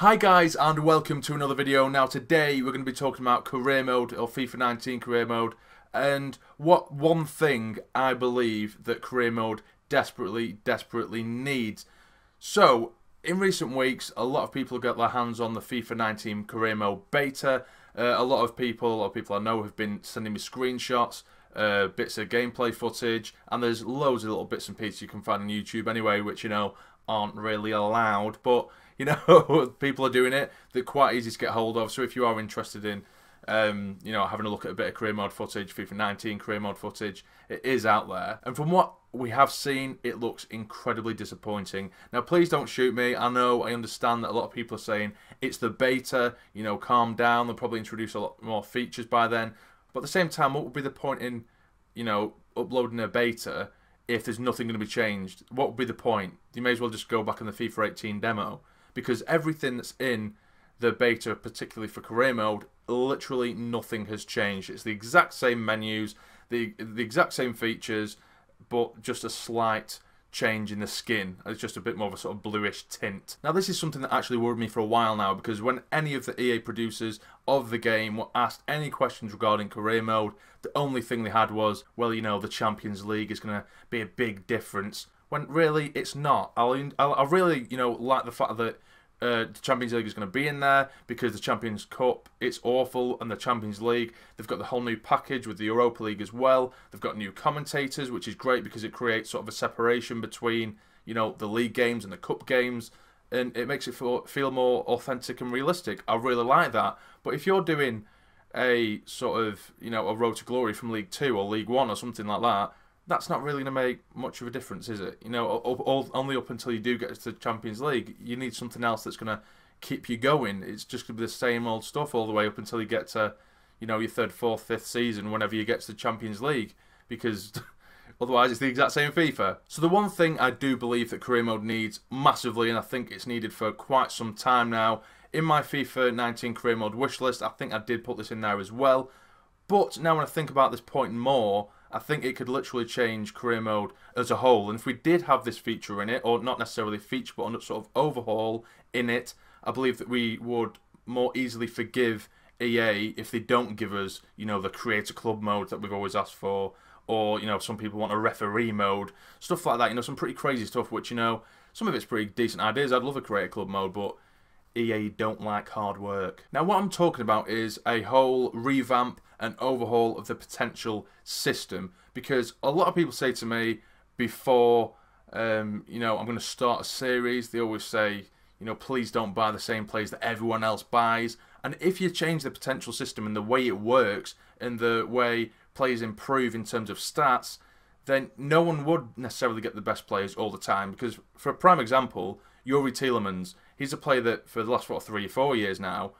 Hi guys and welcome to another video. Now today we're going to be talking about career mode or FIFA 19 career mode and what one thing I believe that career mode desperately needs. So in recent weeks a lot of people have got their hands on the FIFA 19 career mode beta. A lot of people I know have been sending me screenshots, bits of gameplay footage, and there's loads of little bits and pieces you can find on YouTube anyway, which aren't really allowed, but people are doing it. They're quite easy to get hold of. So if you are interested in having a look at a bit of career mode footage, FIFA 19 career mode footage, it is out there. And from what we have seen, it looks incredibly disappointing. Now please don't shoot me. I understand that a lot of people are saying it's the beta, calm down, they'll probably introduce a lot more features by then. But at the same time, what would be the point in uploading a beta if there's nothing going to be changed? What would be the point? You may as well just go back in the FIFA 18 demo, because everything that's in the beta, particularly for career mode, literally nothing has changed. It's the exact same menus, the exact same features, but just a slight change in the skin. It's just a bit more of a sort of bluish tint. Now this is something that actually worried me for a while now, because when any of the EA producers of the game were asked any questions regarding career mode, the only thing they had was, well, the Champions League is going to be a big difference, when really it's not. I really like the fact that the Champions League is going to be in there, because the Champions Cup, it's awful, and the Champions League, they've got the whole new package with the Europa League as well. They've got new commentators, which is great because it creates sort of a separation between the league games and the cup games, and it makes it feel more authentic and realistic. I really like that. But if you're doing a sort of a Road to Glory from League 2 or League 1 or something like that, that's not really going to make much of a difference, is it? Only up until you do get to the Champions League, you need something else that's going to keep you going. It's just going to be the same old stuff all the way up until you get to, your third, fourth, fifth season, whenever you get to the Champions League, because otherwise it's the exact same FIFA. So the one thing I do believe that career mode needs massively, and I think it's needed for quite some time now, in my FIFA 19 career mode wishlist, I think I did put this in there as well, but now when I think about this point more, I think it could literally change career mode as a whole. And if we did have this feature in it, or not necessarily feature, but a sort of overhaul in it, I believe that we would more easily forgive EA if they don't give us, the creator club mode that we've always asked for, or, some people want a referee mode, stuff like that, some pretty crazy stuff, which, some of it's pretty decent ideas. I'd love a creator club mode, but EA don't like hard work. Now what I'm talking about is a whole revamp and overhaul of the potential system, because a lot of people say to me before I'm going to start a series, they always say, please don't buy the same players that everyone else buys. And if you change the potential system and the way it works and the way players improve in terms of stats, then no one would necessarily get the best players all the time. Because for a prime example, Yuri Tielemans, he's a player that for the last 3 or 4 years now,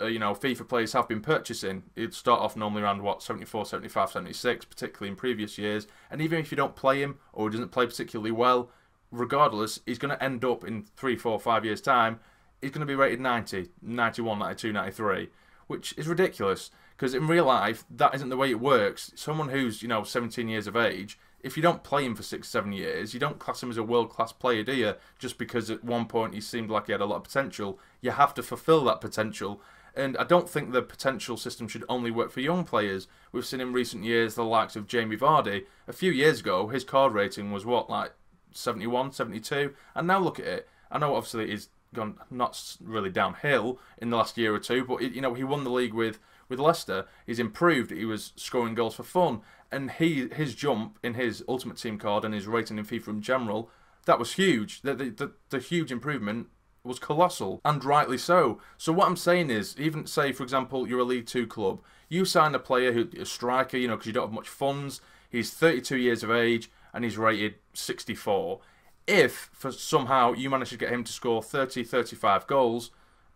FIFA players have been purchasing. It'd start off normally around 74, 75, 76, particularly in previous years. And even if you don't play him or he doesn't play particularly well, regardless, he's going to end up in 3, 4, 5 years' time, he's going to be rated 90, 91, 92, 93, which is ridiculous. Because in real life, that isn't the way it works. Someone who's 17 years of age, if you don't play him for 6, 7 years, you don't class him as a world-class player, do you? Just because at one point he seemed like he had a lot of potential. You have to fulfill that potential. And I don't think the potential system should only work for young players. We've seen in recent years the likes of Jamie Vardy. A few years ago, his card rating was what, like 71, 72? And now look at it. I know obviously he's gone not really downhill in the last year or two, but he won the league with Leicester. He's improved. He was scoring goals for fun. And his jump in his Ultimate Team card and his rating in FIFA in general, that was huge. The huge improvement was colossal, and rightly so. So what I'm saying is, even say, for example, you're a League 2 club, you sign a player a striker, because you don't have much funds, he's 32 years of age, and he's rated 64. If, for somehow, you manage to get him to score 30, 35 goals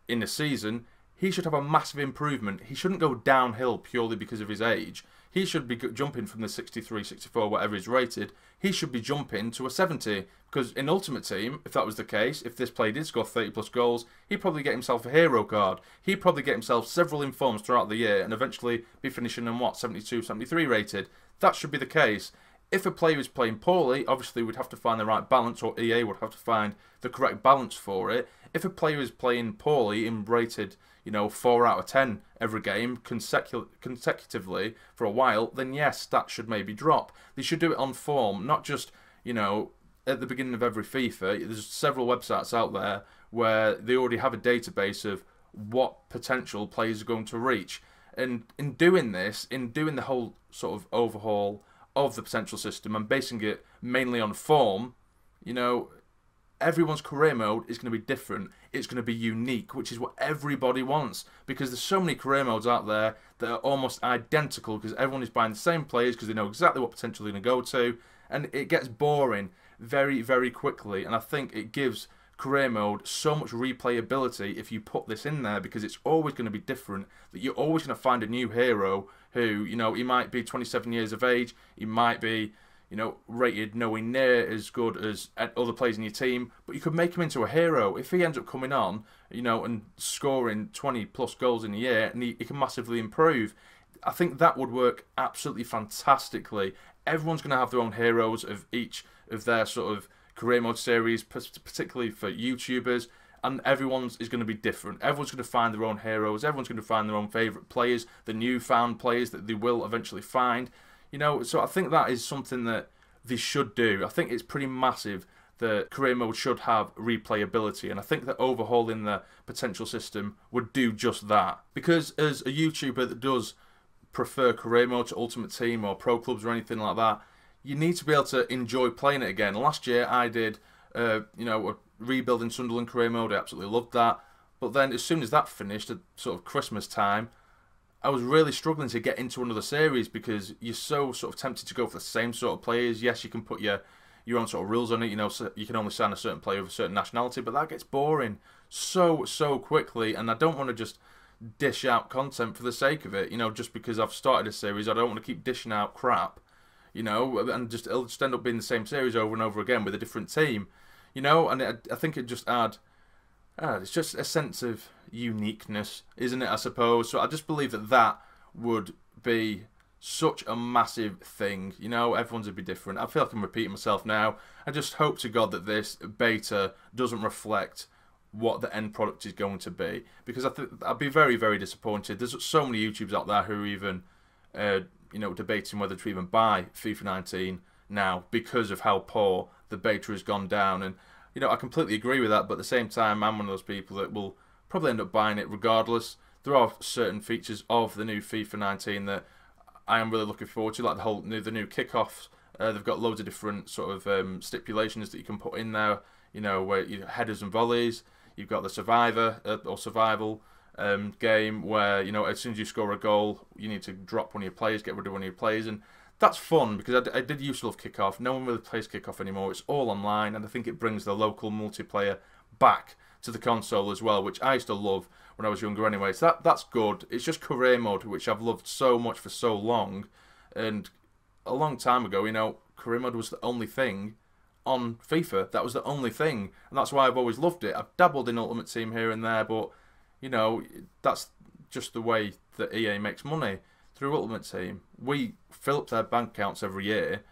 in a season, he should have a massive improvement. He shouldn't go downhill purely because of his age. He should be jumping from the 63, 64, whatever he's rated, he should be jumping to a 70. Because in Ultimate Team, if that was the case, if this player did score 30 plus goals, he'd probably get himself a hero card. He'd probably get himself several informs throughout the year and eventually be finishing in, 72, 73 rated. That should be the case. If a player is playing poorly, obviously we'd have to find the right balance, or EA would have to find the correct balance for it. If a player is playing poorly and rated, 4 out of 10 every game consecutively for a while, then yes, that should maybe drop. They should do it on form, not just, at the beginning of every FIFA. There's several websites out there where they already have a database of what potential players are going to reach. And in doing this, in doing the whole sort of overhaul of the potential system and basing it mainly on form, everyone's career mode is going to be different. It's going to be unique, which is what everybody wants, because there's so many career modes out there that are almost identical because everyone is buying the same players because they know exactly what potential they're going to go to, and it gets boring very, very quickly. And I think it gives career mode so much replayability if you put this in there, because it's always going to be different, that you're always going to find a new hero who, he might be 27 years of age, he might be, rated nowhere near as good as other players in your team, but you could make him into a hero. If he ends up coming on, and scoring 20 plus goals in a year, and he can massively improve, I think that would work absolutely fantastically. Everyone's going to have their own heroes of each of their sort of career mode series, particularly for YouTubers, and everyone's is going to be different. Everyone's going to find their own heroes, everyone's going to find their own favourite players, the newfound players that they will eventually find. So I think that is something that they should do. I think it's pretty massive that career mode should have replayability, and I think that overhauling the potential system would do just that. Because as a YouTuber that does prefer career mode to Ultimate Team or Pro Clubs or anything like that, you need to be able to enjoy playing it again. Last year I did, a rebuilding Sunderland career mode. I absolutely loved that. But then as soon as that finished at sort of Christmas time, I was really struggling to get into another series because you're so sort of tempted to go for the same sort of players. Yes, you can put your own sort of rules on it, so you can only sign a certain player of a certain nationality, but that gets boring so quickly, and I don't want to just dish out content for the sake of it, just because I've started a series. I don't want to keep dishing out crap, and it'll just end up being the same series over and over again with a different team, and I think it just it's just a sense of uniqueness, isn't it, I suppose? So I just believe that would be such a massive thing. Everyone's would be different. I feel like I'm repeating myself now. I just hope to God that this beta doesn't reflect what the end product is going to be, because I think I'd be very, very disappointed. There's so many YouTubers out there who are even debating whether to even buy FIFA 19 now because of how poor the beta has gone down. And I completely agree with that, but at the same time, I'm one of those people that will probably end up buying it regardless. There are certain features of the new FIFA 19 that I am really looking forward to, like the new kickoffs. They've got loads of different sort of stipulations that you can put in there, where headers and volleys. You've got the survivor or survival game where, as soon as you score a goal, you need to drop one of your players, get rid of one of your players, and that's fun because I did used to love Kickoff. No one really plays Kickoff anymore. It's all online, and I think it brings the local multiplayer back to the console as well, which I used to love when I was younger anyway. So that's good. It's just career mode, which I've loved so much for so long. And a long time ago, career mode was the only thing on FIFA. That was the only thing. And that's why I've always loved it. I've dabbled in Ultimate Team here and there, but, that's just the way that EA makes money. Through Ultimate Team, we fill up their bank accounts every year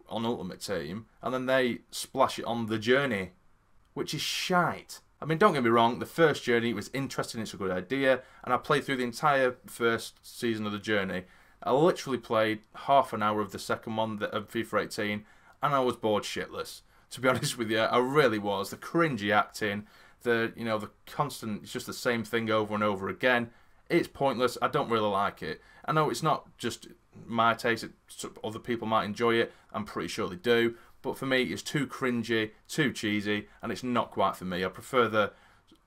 on Ultimate Team, and then they splash it on the Journey, which is shite. I mean, don't get me wrong, the first Journey was interesting, it's a good idea, and I played through the entire first season of the Journey. I literally played half an hour of the second one of FIFA 18, and I was bored shitless. To be honest with you, I really was. The cringy acting, the constant, it's just the same thing over and over again. It's pointless. I don't really like it. I know it's not just my taste. Other people might enjoy it. I'm pretty sure they do. But for me, it's too cringy, too cheesy, and it's not quite for me. I prefer the,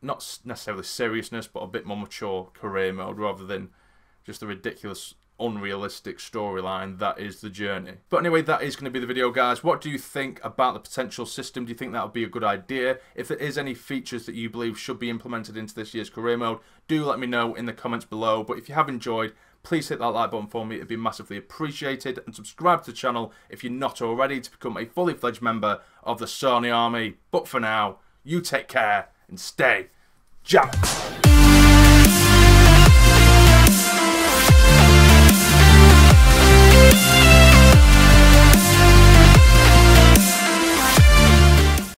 not necessarily seriousness, but a bit more mature career mode rather than just the ridiculous, unrealistic storyline that is the Journey. But anyway, that is going to be the video, guys. What do you think about the potential system? Do you think that would be a good idea? If there is any features that you believe should be implemented into this year's career mode, do let me know in the comments below. But if you have enjoyed, please hit that like button for me. It'd be massively appreciated. And subscribe to the channel if you're not already to become a fully fledged member of the Sony Army. But for now, you take care and stay jam.